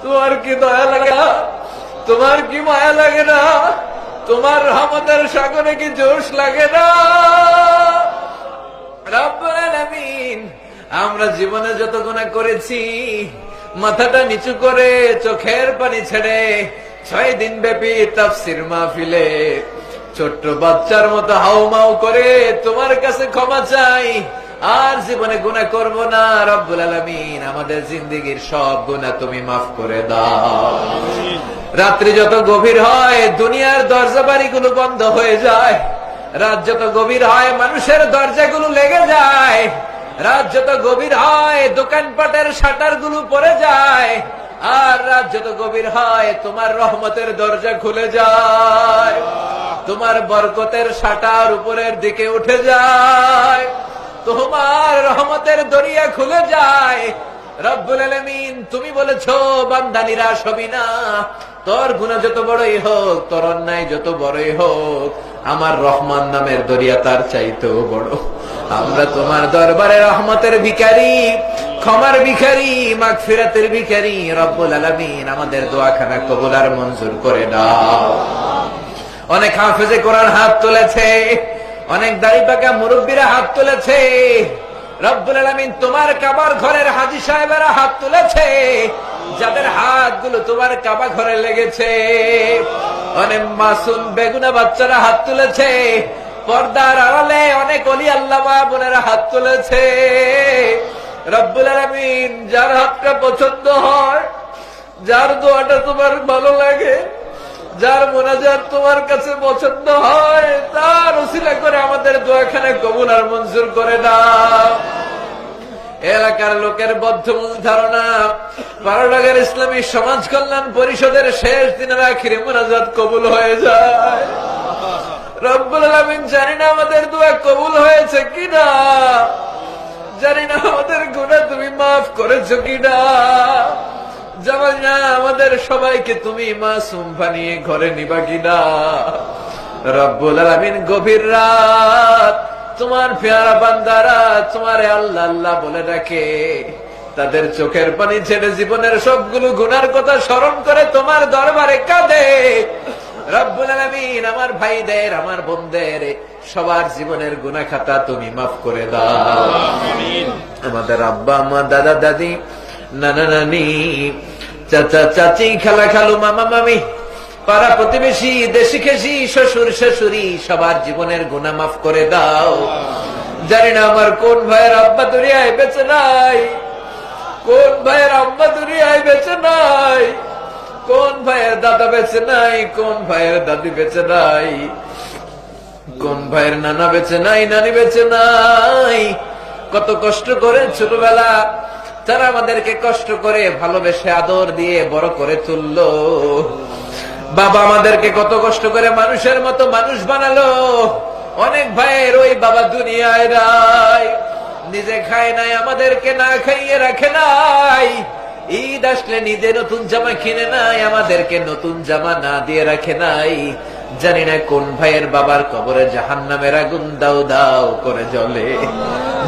তোমার কি দয়া লাগে না? তোমার কি মায়া লাগে না? তোমার রহমতের সাগরে কি জোশ লাগে না? রব্বুল আলামিন, আমরা জীবনে যত গুনাহ করেছি, মাথাটা নিচু করে চোখের পানি ছেড়ে 6 দিন ব্যাপী তাফসীর মাহফিলে ছোট্ট বাচ্চার মতো হাউমাউ করে তোমার কাছে ক্ষমা চাই, আর জীবনে গুনাহ করব না। রব্বুল আলামিন, আমাদের জিন্দেগীর সব গুনাহ তুমি মাফ করে দাও। রাত্রি যত গভীর হয় দুনিয়ার দরজা বাড়িগুলো বন্ধ হয়ে যায়, রাত যত গভীর হয় মানুষের দরজাগুলো লেগে যায়, রাত যত গভীর হয় দোকানপাটের শাটার গুলো পড়ে যায়, আর রাত যত গভীর হয় তোমার রহমতের দরজা খুলে যায়, তোমার বরকতের শাটার উপরের দিকে উঠে যায়, তোমার রহমতের দরিয়া খুলে যায়। রব্বুল আলামিন, তুমি বলেছো বান্দা নিরাশ হবি না, তোর গুনাহ যত বড়ই হোক, তোর অন্যায় যত বড়ই হোক, আমার রহমান নামের দরিয়া তার চাইতেও বড়। আমরা তোমার দরবারে রহমতের ভিখারি, ক্ষমার ভিখারি, মাগফিরাতের ভিখারি। রব্বুল আলামিন, আমাদের দোয়াখানা কবুল আর মঞ্জুর করে দাও। অনেক হাফেজে কোরআন হাত তুলেছে, অনেক দাড়ি পাকা মুরব্বীরা হাত তুলেছে। রব্বুল আলামিন, তোমার কাবার ঘরের হাজী সাহেবেরা হাত তুলেছে, যাদের হাতগুলো তোমার কাবা ঘরে লেগেছে। অনেক মাসুম বেগুনা বাচ্চারা হাত তুলেছে, পর্দার আড়ালে অনেক ওলি আল্লাহ মা বোনেরা হাত তুলেছে। রব্বুল আলামিন, যার হাতটা পছন্দ হয়, যার দোয়াটা তোমার ভালো লাগে, যার মোনাজাত তোমার কাছে পছন্দ হয়, তার উসিলা করে আমাদের দোয়াখানা কবুল আর মঞ্জুর করে দাও। এলাকার লোকের বদ্ধমূল ধারণা পারলাগের ইসলামী সমাজ কল্যাণ পরিষদের শেষ দিনের আখিরে মোনাজাত কবুল হয়ে যায়। রব্বুল আলামিন, জানি না আমাদের দোয়া কবুল হয়েছে কিনা, জানি না আমাদের গুনাহ তুমি মাফ করেছো কিনা, জানি না আমাদের সবাইকে তুমি মাসুম বানিয়ে ঘরে নিবা কিনা। রব্বুল আলামিন, গভীর রাত তোমার পেয়ারা বান্দারা তোমারে আল্লাহ আল্লাহ বলে ডাকে, তাদের চোখের পানি ছেড়ে জীবনের সবগুলো গুনার কথা স্মরণ করে তোমার দরবারে কাঁদে। রব্বুল আলামিন, আমার ভাইদের, আমার বোনদের সবার জীবনের গুনাহ খাতা তুমি মাফ করে দাও। আমাদের আব্বা আম্মা, দাদা দাদি, নানা নানি, চাচা চাচি, খালা খালু, মামা মামি, পাড়া প্রতিবেশী, দেশি খেসি, শ্বশুর শাশুড়ি, সবার জীবনের গুনাহ মাফ করে দাও। জানি না আমার কোন ভাইয়ের আব্বা দুনিয়ায় বেঁচে নাই, কোন ভাইয়ের আব্বা দুনিয়ায় বেঁচে নাই, কোন ভাইয়ের দাদা বেঁচে নাই, কোন ভাইয়ের দাদি বেঁচে নাই, কোন ভাইয়ের নানা বেঁচে নাই, নানি বেঁচে নাই। কত কষ্ট করে ছোটবেলা তারা আমাদেরকে কষ্ট করে ভালোবেসে আদর দিয়ে বড় করে তুললো। বাবা আমাদেরকে কত কষ্ট করে মানুষের মতো মানুষ বানালো। অনেক ভাইয়ের ওই বাবা দুনিয়ায় নাই, নিজে খায় নাই, আমাদেরকে না খাইয়ে রাখে নাই। ঈদ আসলে নিজে নতুন জামা কিনে নাই, আমাদেরকে নতুন জামা না দিয়ে রাখে নাই। জানি না কোন ভাইয়ের বাবার কবরে জাহান্নামের আগুন দাউ দাউ করে জ্বলে,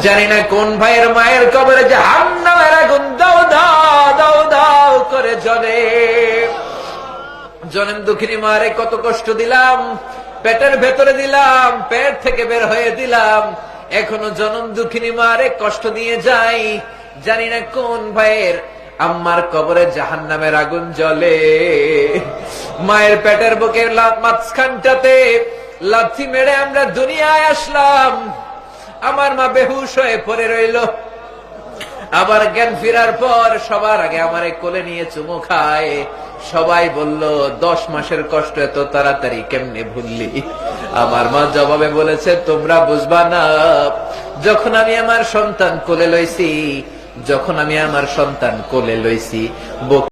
জানি না কোন ভাইয়ের মায়ের কবরে জাহান্নামের আগুন দাউ দাউ দাউ দাউ করে জ্বলে। জনম দুঃখিনী মারে কত কষ্ট দিলাম, পেটের ভেতরে দিলাম, পেট থেকে বের হয়ে দিলাম, এখনো জনম দুঃখিনী মারে কষ্ট দিয়ে যাই। জানি না কোন ভাইয়ের আম্মার কবরে জাহান্নামের আগুন জ্বলে। মায়ের পেটের বুকের মাঝখানটাতে লাথি মেরে আমরা দুনিয়ায় আসলাম, আমার মা বেহুশ হয়ে পড়ে রইল। আবার জ্ঞান ফেরার পর সবার আগে আমারে কোলে নিয়ে চুমু খায়। সবাই বলল, 10 মাসের কষ্ট এত তাড়াতাড়ি কেমনে ভুললি? আমার মা জবাবে বলেছে, তোমরা বুঝবা না, যখন আমি আমার সন্তান কোলে লইছি, যখন আমি আমার সন্তান কোলে লইছি